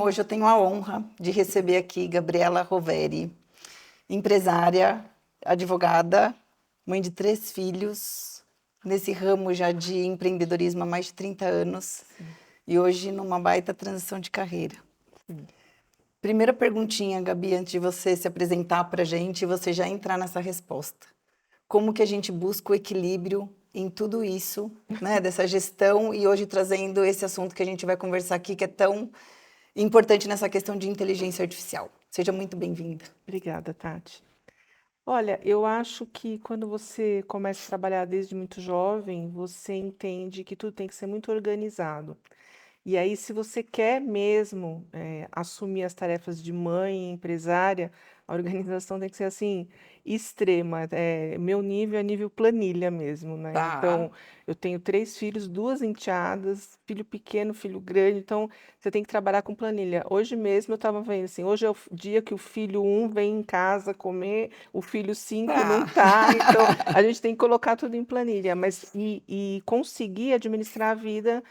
hoje eu tenho a honra de receber aqui Gabriela Roveri, empresária, advogada, mãe de 3 filhos, nesse ramo já de empreendedorismo há mais de 30 anos e hoje numa baita transição de carreira. Primeira perguntinha, Gabi, antes de você se apresentar para a gente e você já entrar nessa resposta. Como que a gente busca o equilíbrio em tudo isso, né, dessa gestão e hoje trazendo esse assunto que a gente vai conversar aqui, que é tão importante nessa questão de inteligência artificial. Seja muito bem-vinda. Obrigada, Tati. Olha, eu acho que quando você começa a trabalhar desde muito jovem, você entende que tudo tem que ser muito organizado. E aí, se você quer mesmo assumir as tarefas de mãe, empresária, a organização tem que ser assim, extrema. Meu nível é nível planilha mesmo, né? Tá. Então, eu tenho 3 filhos, 2 enteadas, filho pequeno, filho grande, então você tem que trabalhar com planilha. Hoje mesmo eu estava vendo assim, hoje é o dia que o filho 1 vem em casa comer, o filho 5 não Tá. tá, então a gente tem que colocar tudo em planilha, mas e conseguir administrar a vida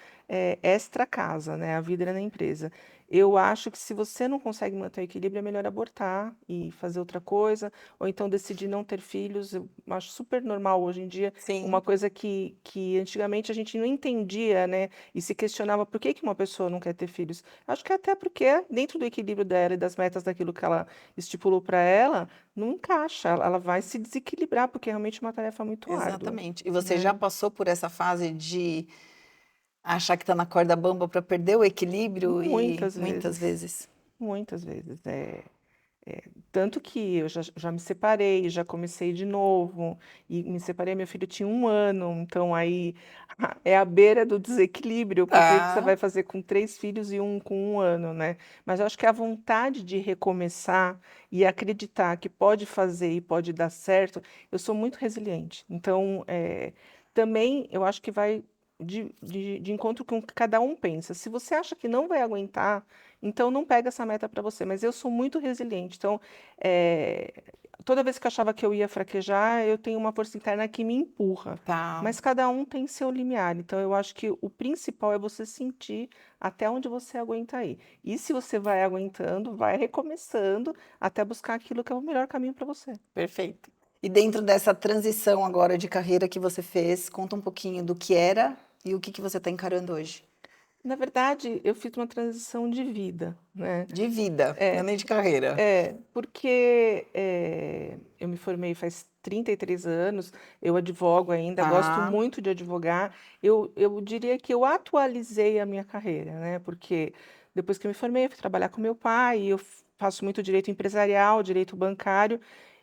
extra casa, né? A vida na empresa. Eu acho que se você não consegue manter o equilíbrio, é melhor abortar e fazer outra coisa, ou então decidir não ter filhos. Eu acho super normal hoje em dia, uma Sim, coisa que antigamente a gente não entendia, né? E se questionava por que que uma pessoa não quer ter filhos. Acho que até porque, dentro do equilíbrio dela e das metas daquilo que ela estipulou para ela, não encaixa. Ela vai se desequilibrar, porque é realmente uma tarefa muito árdua, exatamente. E você já né? passou por essa fase de achar que está na corda bamba para perder o equilíbrio e Muitas muitas vezes. vezes. Muitas vezes. Tanto que eu já me separei, já comecei de novo, e me separei, meu filho tinha 1 ano, então aí é a beira do desequilíbrio, porque você Tá. vai fazer com 3 filhos e um com 1 ano, né? Mas eu acho que a vontade de recomeçar e acreditar que pode fazer e pode dar certo, eu sou muito resiliente. Então, também eu acho que vai de encontro com o que cada um pensa. Se você acha que não vai aguentar, então, não pega essa meta para você, mas eu sou muito resiliente. Então, eh, toda vez que eu achava que eu ia fraquejar, eu tenho uma força interna que me empurra. Tá. Mas cada um tem seu limiar. Então, eu acho que o principal é você sentir até onde você aguenta ir. E se você vai aguentando, vai recomeçando até buscar aquilo que é o melhor caminho para você. Perfeito. E dentro dessa transição agora de carreira que você fez, conta um pouquinho do que era e o que você está encarando hoje. Na verdade, eu fiz uma transição de vida, né? De vida, não é É, nem de carreira. porque eu me formei faz 33 anos, eu advogo ainda, gosto Tá. muito de advogar. Eu diria que eu atualizei a minha carreira, né? Porque depois que eu me formei, eu fui trabalhar com meu pai, e eu faço muito direito empresarial, direito bancário,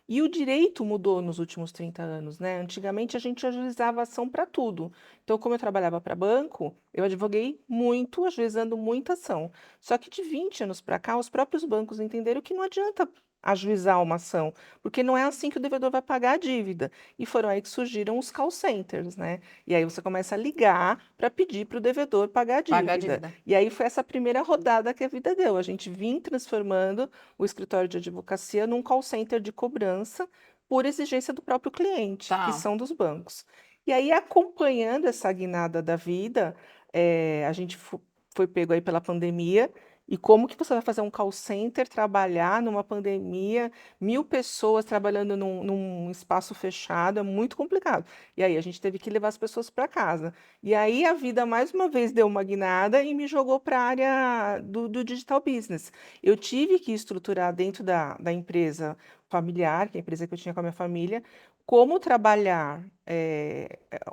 e o direito mudou nos últimos 30 anos, né? Antigamente a gente ajuizava ação para tudo. Então, como eu trabalhava para banco, eu advoguei muito, ajuizando muita ação. Só que de 20 anos para cá, os próprios bancos entenderam que não adianta ajuizar uma ação, porque não é assim que o devedor vai pagar a dívida. E foram aí que surgiram os call centers, né? E aí você começa a ligar para pedir para o devedor pagar a Pagar a dívida. dívida. E aí foi essa primeira rodada que a vida deu. A gente vinha transformando o escritório de advocacia num call center de cobrança por exigência do próprio cliente, que Tá. são dos bancos. E aí, acompanhando essa guinada da vida, a gente foi pego aí pela pandemia. E como que você vai fazer um call center trabalhar numa pandemia, 1.000 pessoas trabalhando num espaço fechado, é muito complicado. E aí a gente teve que levar as pessoas para casa. E aí a vida mais uma vez deu uma guinada e me jogou para a área do digital business. Eu tive que estruturar dentro da empresa familiar, que é a empresa que eu tinha com a minha família, como trabalhar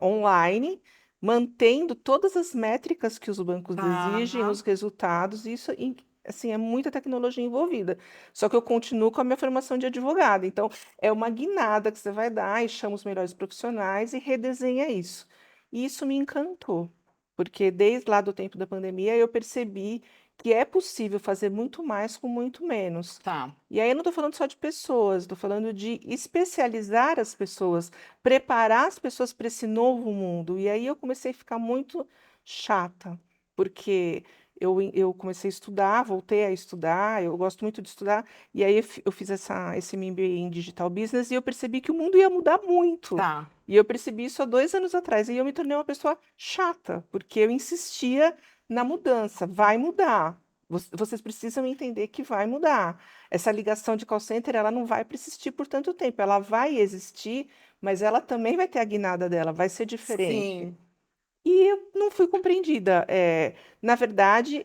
online, mantendo todas as métricas que os bancos exigem, Tá. os resultados, isso, assim, é muita tecnologia envolvida. Só que eu continuo com a minha formação de advogada. Então, é uma guinada que você vai dar e chama os melhores profissionais e redesenha isso. E isso me encantou, porque desde lá do tempo da pandemia eu percebi que é possível fazer muito mais com muito menos. Tá. E aí eu não estou falando só de pessoas, estou falando de especializar as pessoas, preparar as pessoas para esse novo mundo. E aí eu comecei a ficar muito chata, porque eu comecei a estudar, voltei a estudar, eu gosto muito de estudar, e aí eu fiz esse MBA em Digital Business e eu percebi que o mundo ia mudar muito. Tá. E eu percebi isso há 2 anos atrás, e eu me tornei uma pessoa chata, porque eu insistia na mudança, vai mudar. Vocês precisam entender que vai mudar. Essa ligação de call center, ela não vai persistir por tanto tempo. Ela vai existir, mas ela também vai ter a guinada dela, vai ser diferente. Sim, E eu não fui compreendida. Na verdade,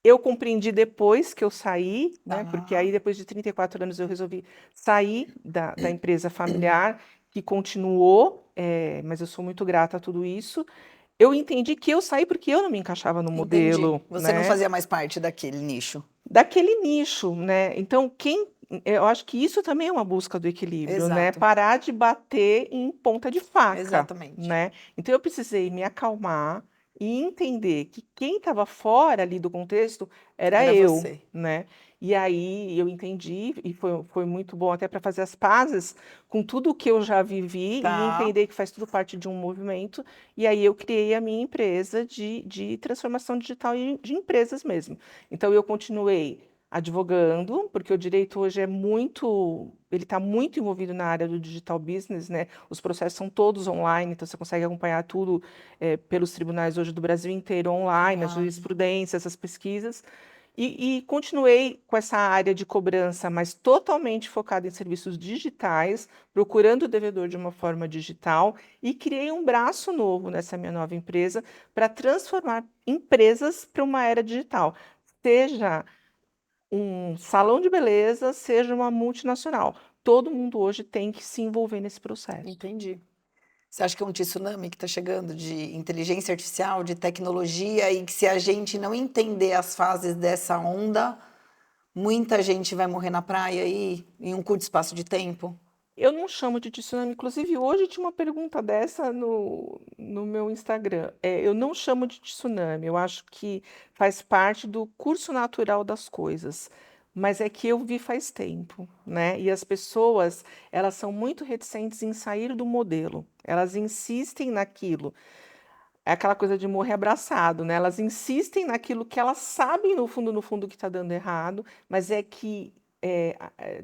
eu compreendi depois que eu saí, né? Porque tá. aí, depois de 34 anos, eu resolvi sair da empresa familiar, que continuou, mas eu sou muito grata a tudo isso. Eu entendi que eu saí porque eu não me encaixava no Entendi. modelo, Você não né? fazia mais parte daquele nicho. Daquele nicho, né? Então, eu acho que isso também é uma busca do equilíbrio, né? Exato, Parar de bater em ponta de faca, exatamente. né? Então, eu precisei me acalmar e entender que quem estava fora ali do contexto era Era eu, você. né? E aí eu entendi, e foi muito bom até para fazer as pazes com tudo o que eu já vivi e Tá. entender que faz tudo parte de um movimento. E aí eu criei a minha empresa de transformação digital e de empresas mesmo. Então, eu continuei advogando, porque o direito hoje ele está muito envolvido na área do digital business, né? Os processos são todos online, então você consegue acompanhar tudo pelos tribunais hoje do Brasil inteiro online, a Ah, jurisprudência, essas pesquisas. E continuei com essa área de cobrança, mas totalmente focada em serviços digitais, procurando o devedor de uma forma digital, e criei um braço novo nessa minha nova empresa para transformar empresas para uma era digital. Seja um salão de beleza, seja uma multinacional. Todo mundo hoje tem que se envolver nesse processo. entendi. Você acha que é um tsunami que está chegando de inteligência artificial, de tecnologia, e que se a gente não entender as fases dessa onda, muita gente vai morrer na praia aí em um curto espaço de tempo? Eu não chamo de tsunami. Inclusive, hoje tinha uma pergunta dessa no meu Instagram. Eu não chamo de tsunami. Eu acho que faz parte do curso natural das coisas. Mas é que eu vi faz tempo, né? E as pessoas, elas são muito reticentes em sair do modelo. Elas insistem naquilo. É aquela coisa de morrer abraçado, né? Elas insistem naquilo que elas sabem no fundo, que está dando errado, mas é que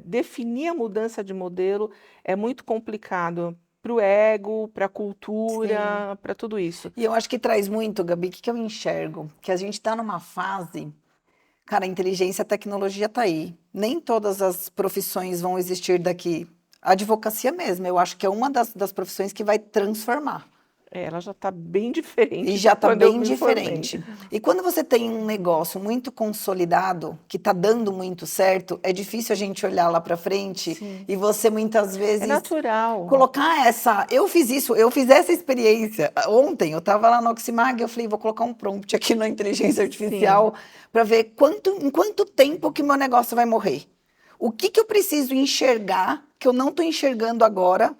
definir a mudança de modelo é muito complicado para o ego, para a Sim. cultura, para tudo isso. E eu acho que traz muito, Gabi, o que que eu enxergo? Que a gente está numa fase, cara, a inteligência e a tecnologia está aí. Nem todas as profissões vão existir daqui. A advocacia mesmo, eu acho que é uma das profissões que vai transformar. Ela já está bem E diferente já de está quando eu bem me formei. diferente. E quando você tem um negócio muito consolidado, que está dando muito certo, é difícil a gente olhar lá para frente Sim, e você muitas é vezes natural. colocar essa. Eu fiz isso, eu fiz essa experiência. Ontem eu estava lá no Oximag e eu falei, vou colocar um prompt aqui na inteligência Sim, artificial para ver em quanto tempo que meu negócio vai morrer. O que eu preciso enxergar que eu não estou enxergando agora.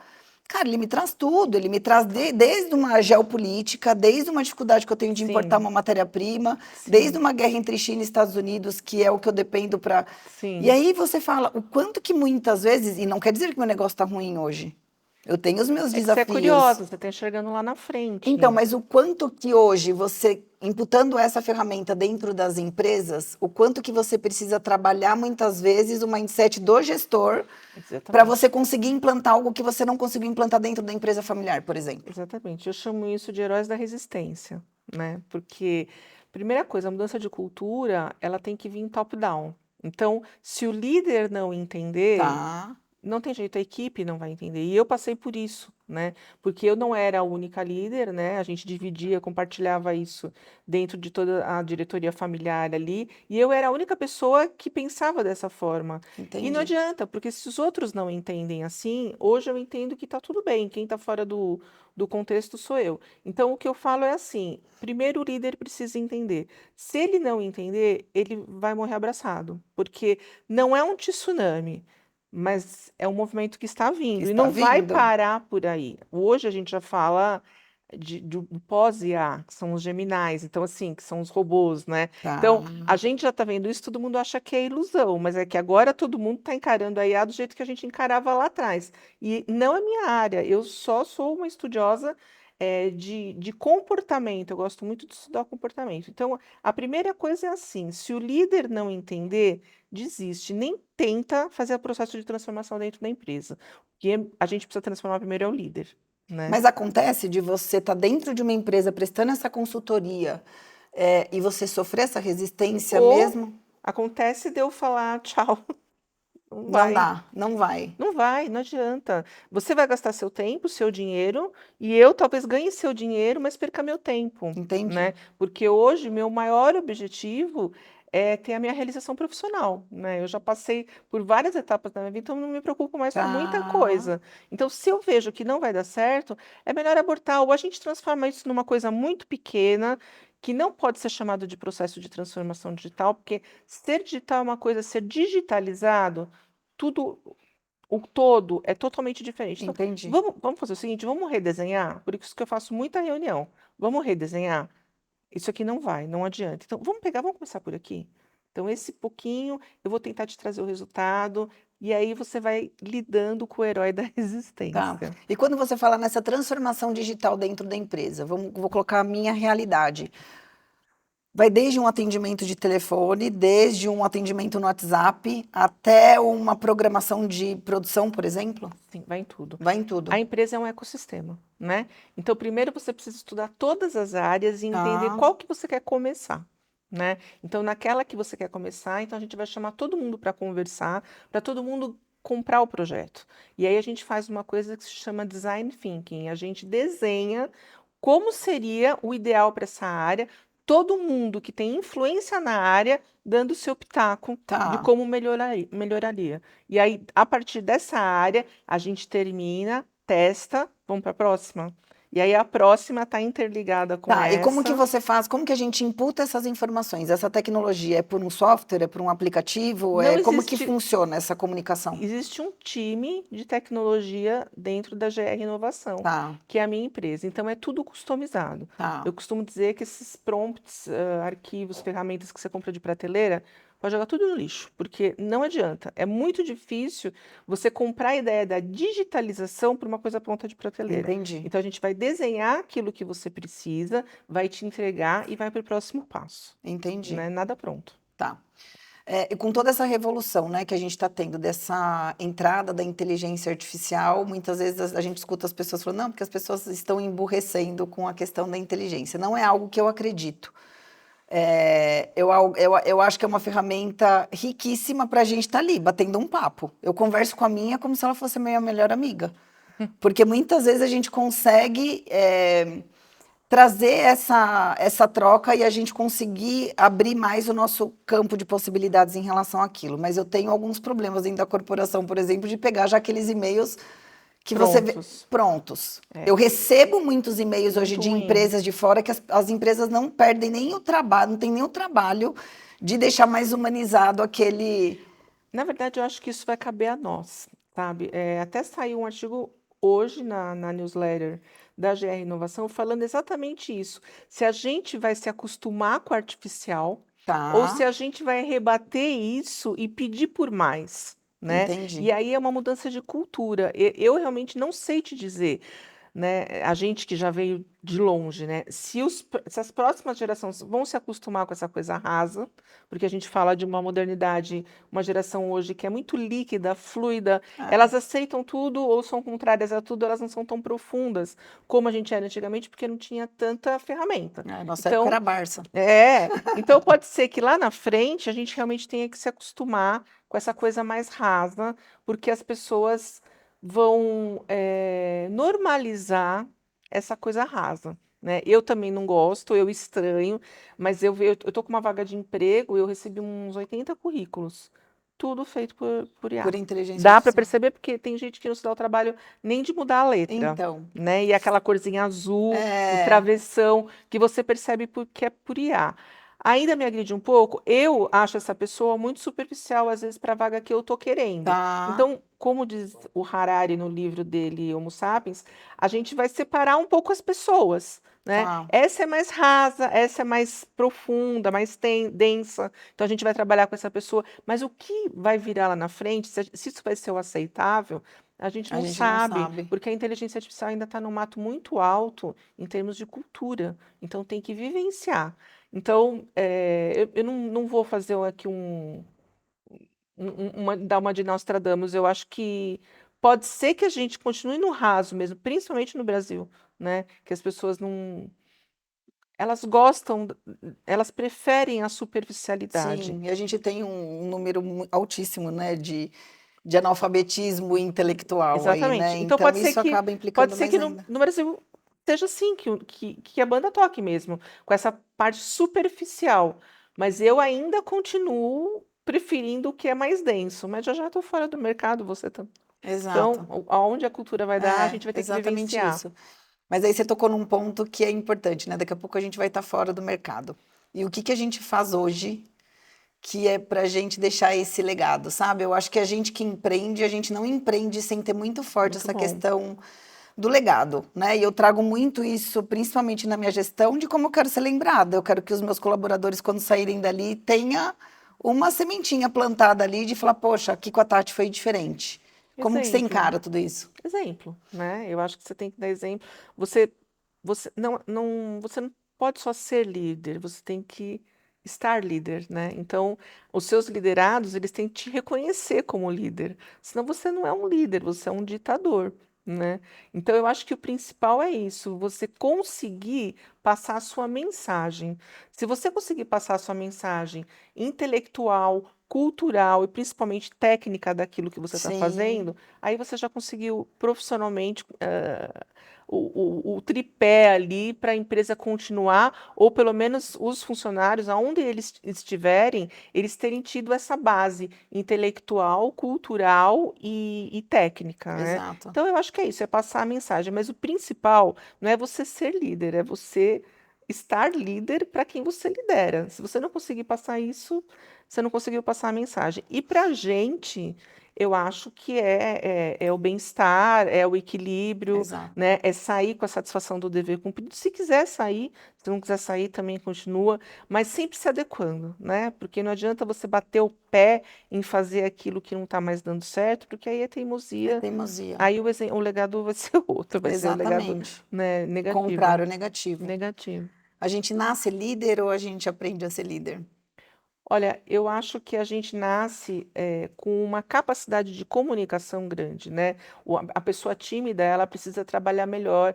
Cara, ele me traz tudo, ele me traz desde uma geopolítica, desde uma dificuldade que eu tenho de importar sim, uma matéria-prima, desde sim, uma guerra entre China e Estados Unidos, que é o que eu dependo para. E sim. aí você fala o quanto que muitas vezes, e não quer dizer que meu negócio está ruim hoje. Eu tenho os meus É que você é desafios. curiosa, você está enxergando lá na Então, frente. mas o quanto que hoje você, imputando essa ferramenta dentro das empresas, o quanto que você precisa trabalhar muitas vezes o mindset do gestor para você Exatamente. conseguir implantar algo que você não conseguiu implantar dentro da empresa familiar, por exemplo. Exatamente. Eu chamo isso de heróis da resistência, né? Porque, primeira coisa, a mudança de cultura, ela tem que vir top-down. Então, se o líder não entender, Tá, não tem jeito, a equipe não vai entender. E eu passei por isso, né? Porque eu não era a única líder, né? A gente dividia, compartilhava isso dentro de toda a diretoria familiar ali, e eu era a única pessoa que pensava dessa forma. E não entendi. adianta, porque se os outros não entendem assim, hoje eu entendo que tá tudo bem, quem tá fora do contexto sou eu. Então, o que eu falo é assim: primeiro o líder precisa entender. Se ele não entender, ele vai morrer abraçado, porque não é um tsunami. Mas é um movimento que está Que vindo e está não vai vindo. parar por aí. Hoje a gente já fala do pós-IA, que são os geminais, então assim, que são os robôs, né? Tá. Então, a gente já está vendo isso, todo mundo acha que é ilusão, mas é que agora todo mundo está encarando a IA do jeito que a gente encarava lá atrás. E não é minha área, eu só sou uma estudiosa de comportamento, eu gosto muito de estudar comportamento. Então, a primeira coisa é assim: se o líder não entender, desiste, nem tenta fazer o processo de transformação dentro da empresa. Porque a gente precisa transformar primeiro é o líder, né? Mas acontece de você estar dentro de uma empresa prestando essa consultoria, e você sofrer essa resistência Ou mesmo? Acontece de eu falar tchau. Não Não vai. dá, não vai. Não vai, não adianta. Você vai gastar seu tempo, seu dinheiro, e eu talvez ganhe seu dinheiro, mas perca meu tempo, Entendi. né? Porque hoje meu maior objetivo é ter a minha realização profissional, né? Eu já passei por várias etapas da minha vida, então não me preocupo mais com muita Tá. coisa. Então, se eu vejo que não vai dar certo, é melhor abortar, ou a gente transforma isso numa coisa muito pequena, que não pode ser chamado de processo de transformação digital, porque ser digital é uma coisa, ser digitalizado, tudo, o todo é totalmente diferente. Então, Entendi. vamos fazer o seguinte, vamos redesenhar? Por isso que eu faço muita reunião. Vamos redesenhar? Isso aqui não vai, não adianta. Então, vamos começar por aqui. Então, esse pouquinho, eu vou tentar te trazer o resultado, e aí você vai lidando com o herói da Tá. resistência. E quando você fala nessa transformação digital dentro da empresa, vou colocar a minha realidade. Vai desde um atendimento de telefone, desde um atendimento no WhatsApp, até uma programação de produção, por exemplo? Sim, vai em tudo. Vai em A tudo. empresa é um ecossistema, né? Então, primeiro você precisa estudar todas as áreas e entender Tá, qual que você quer começar, né? Então, naquela que você quer começar, então a gente vai chamar todo mundo para conversar, para todo mundo comprar o projeto. E aí a gente faz uma coisa que se chama design thinking. A gente desenha como seria o ideal para essa área, todo mundo que tem influência na área dando o seu pitaco de tá. como melhoraria. E aí, a partir dessa área, a gente termina, testa, vamos para a próxima. E aí a próxima está interligada com Tá, e como que essa. você faz, como que a gente imputa essas informações? Essa tecnologia é por um software, é por um aplicativo? Não Como que existe, funciona essa comunicação? existe um time de tecnologia dentro da GR Inovação, Tá, que é a minha empresa. Então é tudo customizado. tá. Eu costumo dizer que esses prompts, arquivos, ferramentas que você compra de prateleira, pode jogar tudo no lixo, porque não adianta. É muito difícil você comprar a ideia da digitalização por uma coisa pronta de prateleira. Entendi, Então a gente vai desenhar aquilo que você precisa, vai te entregar e vai para o próximo passo, entendi. né? Nada pronto. Tá. E com toda essa revolução, né, que a gente está tendo dessa entrada da inteligência artificial, muitas vezes a gente escuta as pessoas falando, não, porque as pessoas estão emburrecendo com a questão da inteligência. Não é algo que eu acredito. Eu acho que é uma ferramenta riquíssima para a gente estar ali, batendo um papo. Eu converso com a minha como se ela fosse a minha melhor amiga. Porque muitas vezes a gente consegue trazer essa troca e a gente conseguir abrir mais o nosso campo de possibilidades em relação àquilo. Mas eu tenho alguns problemas dentro da corporação, por exemplo, de pegar já aqueles e-mails que você vê Prontos. prontos. É Eu recebo muitos e-mails hoje muito de ruim. empresas de fora que as empresas não perdem nem o trabalho, não tem nem o trabalho de deixar mais humanizado aquele. Na verdade, eu acho que isso vai caber a nós, sabe? Até saiu um artigo hoje na newsletter da GR Inovação falando exatamente isso. Se a gente vai se acostumar com o artificial ou se Tá, a gente vai rebater isso e pedir por mais, né? entendi. E aí é uma mudança de cultura. Eu realmente não sei te dizer, né? A gente que já veio de longe, né? Se as próximas gerações vão se acostumar com essa coisa rasa, porque a gente fala de uma modernidade, uma geração hoje que é muito líquida, fluida, É, elas aceitam tudo ou são contrárias a tudo, elas não são tão profundas como a gente era antigamente, porque não tinha tanta ferramenta. nossa época Então, era Barça. então pode ser que lá na frente a gente realmente tenha que se acostumar com essa coisa mais rasa, porque as pessoas vão normalizar essa coisa rasa, né? Eu também não gosto, eu estranho, mas eu tô com uma vaga de emprego, eu recebi uns 80 currículos, tudo feito por Por IA. inteligência Dá para artificial. perceber porque tem gente que não se dá o trabalho nem de mudar a letra, Então, né? E aquela corzinha azul, o é, travessão, que você percebe porque é por IA. Ainda me agride um pouco, eu acho essa pessoa muito superficial, às vezes, para a vaga que eu tô querendo. tá, Então, como diz o Harari no livro dele, Homo Sapiens, a gente vai separar um pouco as pessoas, né? tá. Essa é mais rasa, essa é mais profunda, mais densa. Então, a gente vai trabalhar com essa pessoa. Mas o que vai virar lá na frente, se isso vai ser o aceitável, a gente A não gente não sabe, sabe. porque a inteligência artificial ainda está num mato muito alto em termos de cultura. Então, tem que vivenciar. Então, eu não vou fazer aqui dar uma de Nostradamus. Eu acho que pode ser que a gente continue no raso mesmo, principalmente no Brasil, né? Que as pessoas não. elas gostam, elas preferem a superficialidade. Sim, e a gente tem um número altíssimo, né, de analfabetismo intelectual aí, né? Exatamente. Então Então isso acaba pode implicando ser mais que no, ainda. no Brasil seja assim, que a banda toque mesmo, com essa parte superficial. Mas eu ainda continuo preferindo o que é mais denso. Mas já estou fora do mercado, você também. Então, Exato. aonde a cultura vai dar, a É, gente vai ter que exatamente vivenciar. isso. Mas aí você tocou num ponto que é importante, né? Daqui a pouco a gente vai estar fora do mercado. E o que que a gente faz hoje que é para a gente deixar esse legado, sabe? Eu acho que a gente que empreende, a gente não empreende sem ter muito forte Muito essa bom. questão do legado, né? E eu trago muito isso, principalmente na minha gestão, de como eu quero ser lembrada. Eu quero que os meus colaboradores, quando saírem dali, tenha uma sementinha plantada ali de falar, poxa, aqui com a Tati foi diferente. Como que você Exemplo. encara tudo isso? Exemplo, né? Eu acho que você tem que dar exemplo. Você, você não pode só ser líder, você tem que estar líder, né? Então, os seus liderados, eles têm que te reconhecer como líder. Senão você não é um líder, você é um ditador, né? Então, eu acho que o principal é isso, você conseguir passar a sua mensagem. Se você conseguir passar a sua mensagem intelectual, cultural e principalmente técnica daquilo que você está Sim, fazendo, aí você já conseguiu profissionalmente o tripé ali para a empresa continuar, ou pelo menos os funcionários, aonde eles estiverem, eles terem tido essa base intelectual, cultural e técnica, né? exato. Então eu acho que é isso, é passar a mensagem, mas o principal não é você ser líder, é você estar líder para quem você lidera. Se você não conseguir passar isso, você não conseguiu passar a mensagem. E para a gente, eu acho que é o bem-estar, é o equilíbrio, Exato. né? É sair com a satisfação do dever cumprido. Se quiser sair, se não quiser sair, também continua, mas sempre se adequando, né? Porque não adianta você bater o pé em fazer aquilo que não está mais dando certo, porque aí é É teimosia. teimosia. Aí o legado vai ser outro, vai ser o legado, Exatamente. né, O negativo. contrário, negativo. Negativo. A gente nasce líder ou a gente aprende a ser líder? Olha, eu acho que a gente nasce com uma capacidade de comunicação grande, né? A pessoa tímida, ela precisa trabalhar melhor,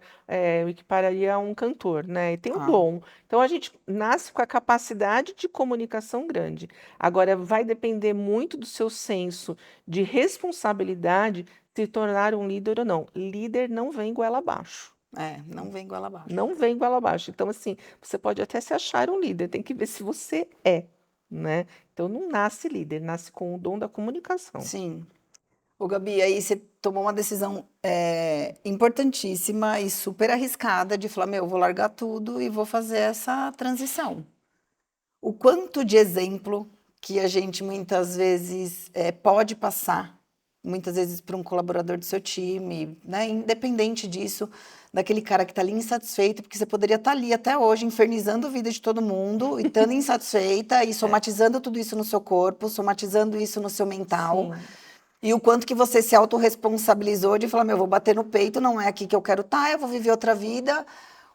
eu equipararia a um cantor, né? E tem um Tá. dom. Então, a gente nasce com a capacidade de comunicação grande. Agora, vai depender muito do seu senso de responsabilidade se tornar um líder ou não. Líder não vem goela abaixo. É, não vem goela abaixo. Não vem goela abaixo. Então, assim, você pode até se achar um líder, tem que ver se você é, né? Então, não nasce líder, nasce com o dom da comunicação. Sim. Ô, Gabi, aí você tomou uma decisão importantíssima e super arriscada de falar, meu, vou largar tudo e vou fazer essa transição. O quanto de exemplo que a gente muitas vezes pode passar, muitas vezes para um colaborador do seu time, né? Independente disso, daquele cara que está ali insatisfeito, porque você poderia estar ali até hoje infernizando a vida de todo mundo e estando insatisfeita e É, somatizando tudo isso no seu corpo, somatizando isso no seu mental. sim. E o quanto que você se autorresponsabilizou de falar, meu, vou bater no peito, não é aqui que eu quero estar, eu vou viver outra vida.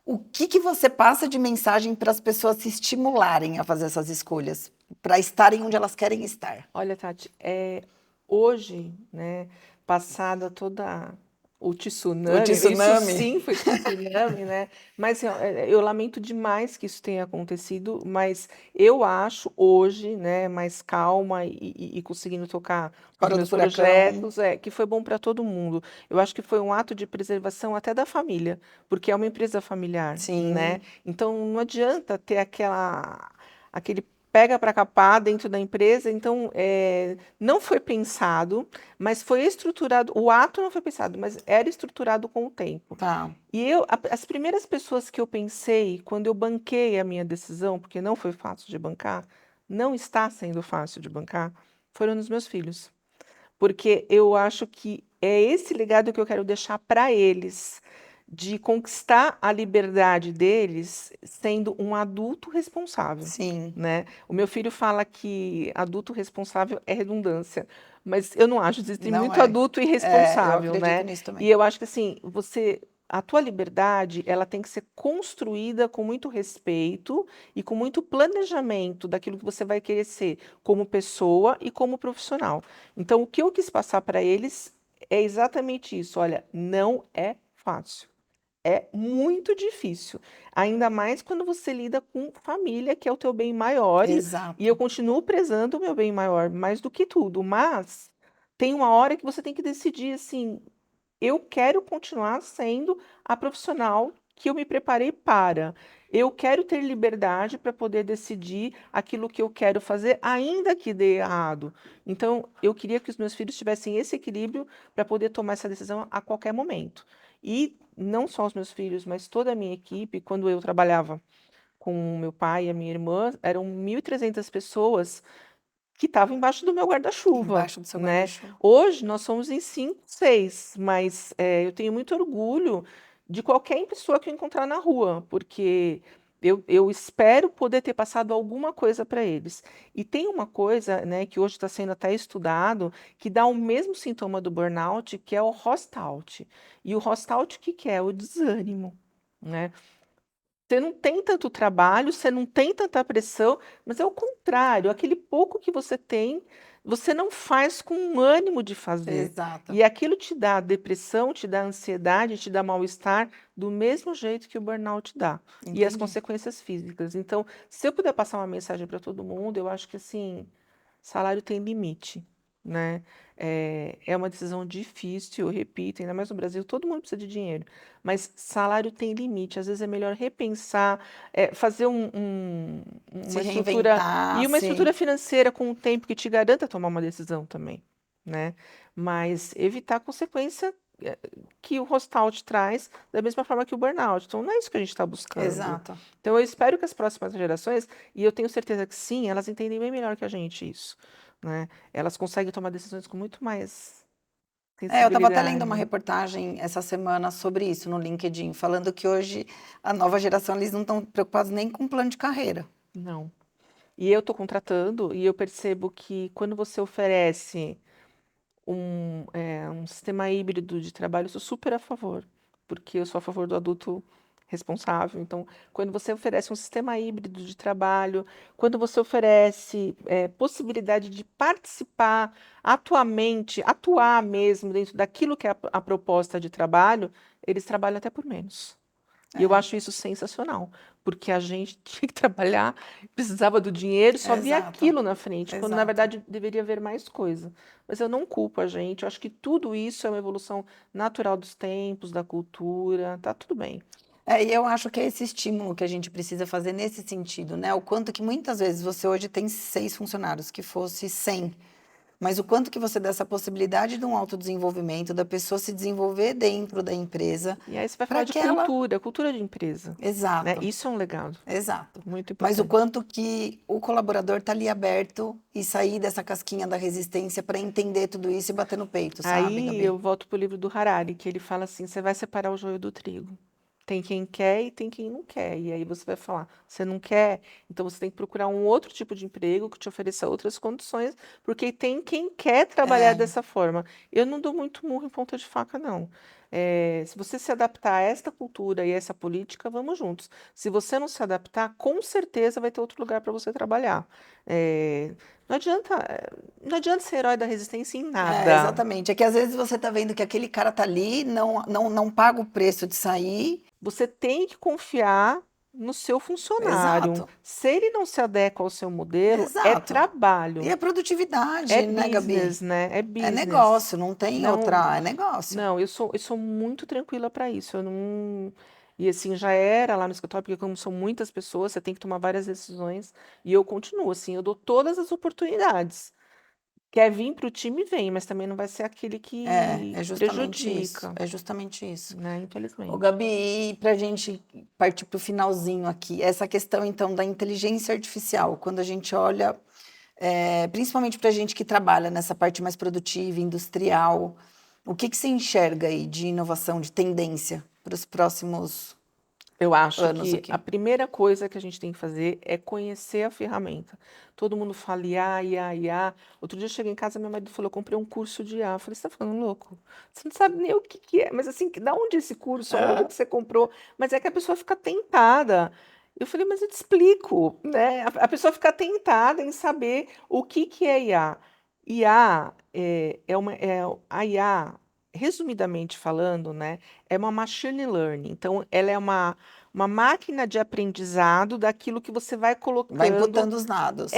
O que que você passa de mensagem para as pessoas se estimularem a fazer essas escolhas, para estarem onde elas querem estar? Olha, Tati, hoje, né, passada toda o O tsunami, isso tsunami? sim foi tsunami, né? Mas eu lamento demais que isso tenha acontecido, mas eu acho hoje, né, mais calma e conseguindo tocar os Fora do meus furacão? projetos, que foi bom para todo mundo. Eu acho que foi um ato de preservação até da família, porque é uma empresa familiar, né? Sim, Então não adianta ter aquele pega para capar dentro da empresa. Então, não foi pensado, mas foi estruturado. O ato não foi pensado, mas era estruturado com o tempo. tá. E as primeiras pessoas que eu pensei quando eu banquei a minha decisão, porque não foi fácil de bancar, não está sendo fácil de bancar, foram os meus filhos. Porque eu acho que é esse legado que eu quero deixar para eles, de conquistar a liberdade deles sendo um adulto responsável, Sim, né? O meu filho fala que adulto responsável é redundância, mas eu não acho, existe não muito é. adulto É, eu irresponsável, acredito né? nisso também. E eu acho que assim, a tua liberdade, ela tem que ser construída com muito respeito e com muito planejamento daquilo que você vai querer ser como pessoa e como profissional. Então, o que eu quis passar para eles é exatamente isso. Olha, não é fácil. É muito difícil, ainda mais quando você lida com família, que é o teu bem maior, e eu Exato. continuo prezando o meu bem maior mais do que tudo, mas tem uma hora que você tem que decidir assim, eu quero continuar sendo a profissional que eu me preparei para. Eu quero ter liberdade para poder decidir aquilo que eu quero fazer, ainda que dê errado. Então, eu queria que os meus filhos tivessem esse equilíbrio para poder tomar essa decisão a qualquer momento. E não só os meus filhos, mas toda a minha equipe, quando eu trabalhava com o meu pai e a minha irmã, eram 1.300 pessoas que estavam embaixo do meu guarda-chuva, Embaixo do seu né? guarda-chuva. Hoje nós somos em 5, 6, mas eu tenho muito orgulho de qualquer pessoa que eu encontrar na rua, porque eu espero poder ter passado alguma coisa para eles. E tem uma coisa, né, que hoje está sendo até estudado, que dá o mesmo sintoma do burnout, que é o host-out. E o host-out, o que que é? O desânimo, né? Você não tem tanto trabalho, você não tem tanta pressão, mas é o contrário, aquele pouco que você tem, você não faz com ânimo de fazer. Exato. E aquilo te dá depressão, te dá ansiedade, te dá mal-estar, do mesmo jeito que o burnout dá. E as Entendi. consequências físicas. Então, se eu puder passar uma mensagem para todo mundo, eu acho que assim, salário tem limite, né? É uma decisão difícil, eu repito, ainda mais no Brasil, todo mundo precisa de dinheiro, mas salário tem limite. Às vezes é melhor repensar, fazer Se uma estrutura reinventar, e uma se... estrutura financeira com o tempo que te garanta tomar uma decisão também, né? Mas evitar a consequência que o host-out traz, da mesma forma que o burnout. Então, não é isso que a gente está buscando. Exato. Então, eu espero que as próximas gerações, e eu tenho certeza que sim, elas entendem bem melhor que a gente isso, né? Elas conseguem tomar decisões com muito mais Eu estava até lendo uma sensibilidade. reportagem essa semana sobre isso no LinkedIn, falando que hoje a nova geração, eles não estão preocupados nem com plano de carreira. Não. E eu estou contratando e eu percebo que quando você oferece um sistema híbrido de trabalho, eu sou super a favor, porque eu sou a favor do adulto responsável. Então, quando você oferece um sistema híbrido de trabalho, quando você oferece possibilidade de participar atuamente, atuar mesmo dentro daquilo que é a proposta de trabalho, eles trabalham até por menos. E eu É, acho isso sensacional, porque a gente tinha que trabalhar, precisava do dinheiro, só via exato, aquilo na frente, quando na exato. verdade deveria haver mais coisa. Mas eu não culpo a gente, eu acho que tudo isso é uma evolução natural dos tempos, da cultura, tá tudo bem. E eu acho que é esse estímulo que a gente precisa fazer nesse sentido, né? O quanto que muitas vezes você hoje tem 6 funcionários, que fosse 100, mas o quanto que você dá essa possibilidade de um autodesenvolvimento, da pessoa se desenvolver dentro da empresa, E aí você vai falar para de que ela... cultura de empresa, né? Exato. Isso é um legado Exato. muito Mas o importante. quanto que o colaborador está ali aberto e sair dessa casquinha da resistência para entender tudo isso e bater no peito, sabe, Aí Gabi? eu volto pro livro do Harari, que ele fala assim: você vai separar o joio do trigo. Tem quem quer e tem quem não quer. E aí você vai falar: você não quer? Então você tem que procurar um outro tipo de emprego que te ofereça outras condições, porque tem quem quer trabalhar É, dessa forma. Eu não dou muito murro em ponta de faca, não. Se você se adaptar a esta cultura e a essa política, vamos juntos. Se você não se adaptar, com certeza vai ter outro lugar para você trabalhar. É, não adianta, não adianta ser herói da resistência em nada. exatamente. É que às vezes você tá vendo que aquele cara tá ali, não paga o preço de sair. Você tem que confiar no seu funcionário. Exato, Se ele não se adequa ao seu modelo, é exato. E trabalho, a é produtividade, né, Gabi? business, né? É É business. negócio, não tem Não, outra, é negócio. não, eu sou muito tranquila para isso. Eu não. E assim, já era lá no escritório, porque como são muitas pessoas, você tem que tomar várias decisões. E eu continuo assim, eu dou todas as oportunidades. Quer vir para o time, vem, mas também não vai ser aquele É que justamente isso, prejudica, é justamente isso. né? Ô, Infelizmente. Gabi, e para a gente partir para o finalzinho aqui, essa questão então da inteligência artificial, quando a gente olha, principalmente para a gente que trabalha nessa parte mais produtiva, industrial, o que que você enxerga aí de inovação, de tendência para os próximos Eu acho anos que a aqui? primeira coisa que a gente tem que fazer é conhecer a ferramenta. Todo mundo fala IA, IA, IA. Outro dia eu cheguei em casa, meu marido falou, eu comprei um curso de IA. Eu falei, você tá ficando louco? Você não sabe nem o que que é. Mas assim, da onde é esse curso? Onde Aham. que você comprou? Mas é que a pessoa fica tentada. Eu falei, mas eu te explico, né? A pessoa fica tentada em saber o que que é IA. IA a IA resumidamente falando, né, é uma machine learning. Então, ela é uma máquina de aprendizado daquilo que você vai Vai colocando. imputando os dados.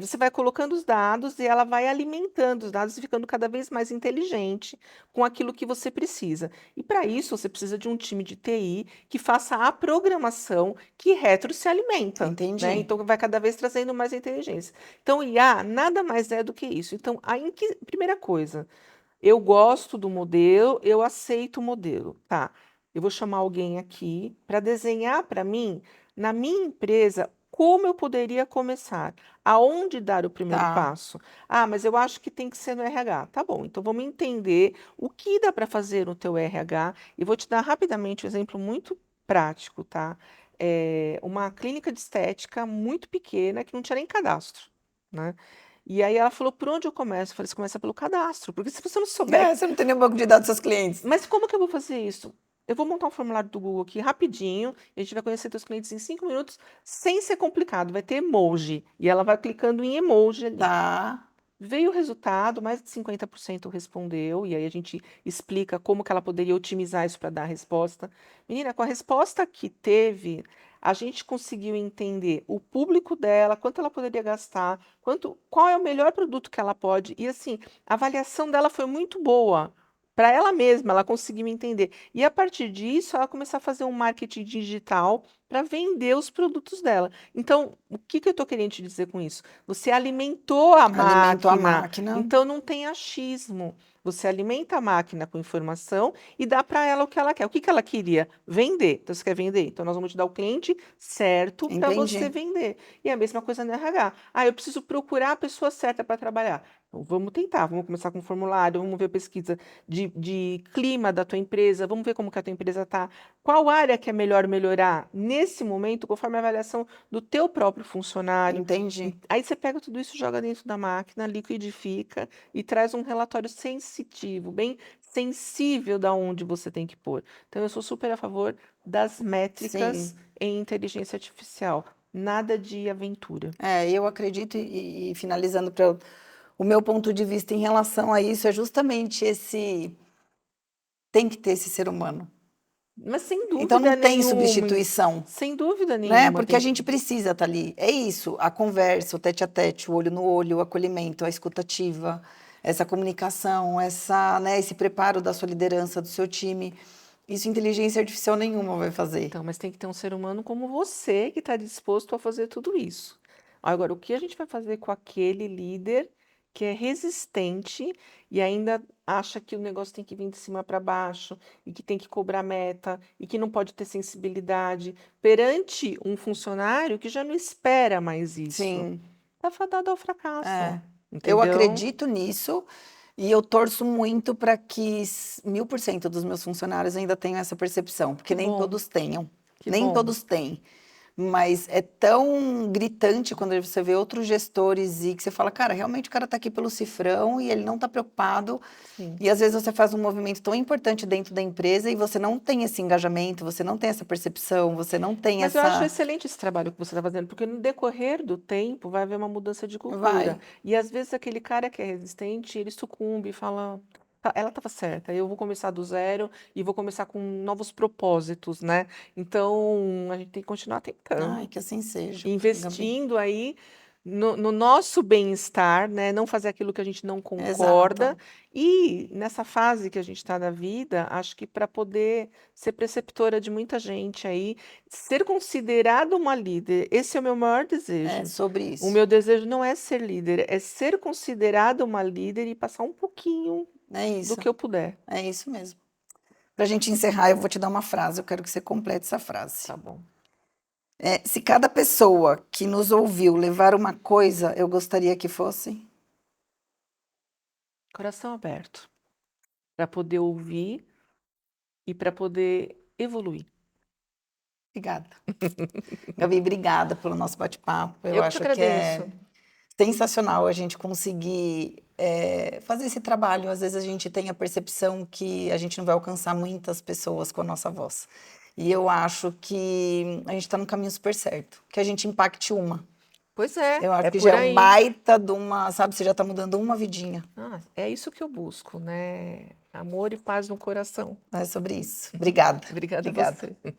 Você vai colocando os dados e ela vai alimentando os dados e ficando cada vez mais inteligente com aquilo que você precisa. E para isso, você precisa de um time de TI que faça a programação que retro se alimenta, né? Entendi. Então, vai cada vez trazendo mais inteligência. Então, o IA nada mais é do que isso. Então, primeira coisa, eu gosto do modelo, eu aceito o modelo, tá? Eu vou chamar alguém aqui para desenhar para mim, na minha empresa, como eu poderia começar, aonde dar o primeiro Tá. passo. Ah, mas eu acho que tem que ser no RH. Tá bom, então vamos entender o que dá para fazer no teu RH e vou te dar rapidamente um exemplo muito prático, tá? Uma clínica de estética muito pequena que não tinha nem cadastro, né? E aí ela falou, por onde eu começo? Eu falei, você começa pelo cadastro, porque se você não souber, Você não tem nem um banco de dados dos seus clientes. mas como que eu vou fazer isso? Eu vou montar um formulário do Google aqui rapidinho, e a gente vai conhecer teus clientes em 5 minutos, sem ser complicado, vai ter emoji, e ela vai clicando em emoji ali. Tá. Veio o resultado, mais de 50% respondeu, e aí a gente explica como que ela poderia otimizar isso para dar a resposta. Menina, com a resposta que teve, a gente conseguiu entender o público dela, quanto ela poderia gastar, qual é o melhor produto que ela pode. E assim, a avaliação dela foi muito boa. Para ela mesma, ela conseguiu entender. E a partir disso, ela começou a fazer um marketing digital para vender os produtos dela. Então, o que que eu estou querendo te dizer com isso? Você alimentou a Alimentou a máquina, máquina. então não tem achismo. Você alimenta a máquina com informação e dá para ela o que ela quer. O que que ela queria? Vender. Então, você quer vender? Então, nós vamos te dar o cliente certo para você Entendi. vender. E a mesma coisa no RH. Ah, eu preciso procurar a pessoa certa para trabalhar. Então, vamos tentar, vamos começar com o formulário, vamos ver pesquisa de clima da tua empresa, vamos ver como que a tua empresa está. Qual área que é melhor melhorar nesse momento, conforme a avaliação do teu próprio funcionário. Entendi. Aí você pega tudo isso, joga dentro da máquina, liquidifica e traz um relatório sensitivo, bem sensível da onde você tem que pôr. Então, eu sou super a favor das métricas Sim. em inteligência artificial. Nada de aventura. Eu acredito, e finalizando para o meu ponto de vista em relação a isso, é justamente esse. Tem que ter esse ser humano. Mas sem Então não dúvida tem nenhuma, substituição, sem dúvida né? nenhuma Porque a tem. gente precisa estar ali. É isso, a conversa, o tete a tete, o olho no olho, o acolhimento, a escutativa, essa comunicação, né, esse preparo da sua liderança, do seu time. Isso inteligência artificial nenhuma vai fazer. Então, mas tem que ter um ser humano como você que está disposto a fazer tudo isso. Agora, o que a gente vai fazer com aquele líder que é resistente e ainda acha que o negócio tem que vir de cima para baixo e que tem que cobrar meta e que não pode ter sensibilidade perante um funcionário que já não espera mais isso? Sim. Tá fadado ao fracasso, Eu entendeu? acredito nisso e eu torço muito para que 1000% dos meus funcionários ainda tenham essa percepção, porque Que nem bom, todos tenham, que nem bom. todos têm. Mas é tão gritante quando você vê outros gestores e que você fala, cara, realmente o cara está aqui pelo cifrão e ele não está preocupado. Sim. E às vezes você faz um movimento tão importante dentro da empresa e você não tem esse engajamento, você não tem essa percepção, você não tem Mas eu acho essa. excelente esse trabalho que você está fazendo, porque no decorrer do tempo vai haver uma mudança de cultura. Vai. E às vezes aquele cara que é resistente, ele sucumbe e fala, "Tá, ela estava certa, eu vou começar do zero e vou começar com novos propósitos, né? Então a gente tem que continuar Ai, tentando, que assim seja, Gabi. investindo aí no nosso bem-estar, né? Não fazer aquilo que a gente não concorda. Exato. E nessa fase que a gente está da vida, acho que para poder ser preceptora de muita gente aí, ser considerado uma líder, esse é o meu maior É desejo. sobre O isso. meu desejo não é ser líder, é ser considerada uma líder e passar um pouquinho É do isso. que eu puder. É isso mesmo. Para a gente encerrar, eu vou te dar uma frase, eu quero que você complete essa frase. Tá bom. Se cada pessoa que nos ouviu levar uma coisa, eu gostaria que fosse. Coração aberto, para poder ouvir e para poder evoluir. Obrigada. Gabi, obrigada pelo nosso bate-papo. Eu Eu que te acho que é agradeço. sensacional a gente conseguir fazer esse trabalho. Às vezes a gente tem a percepção que a gente não vai alcançar muitas pessoas com a nossa voz. E eu acho que a gente está no caminho super certo, que a gente impacte uma. Pois é, Eu acho é que por já é um aí. baita de uma, sabe, você já está mudando uma vidinha. É isso que eu busco, né? Amor e paz no coração. É sobre isso. Obrigada. Obrigada a Obrigada. você.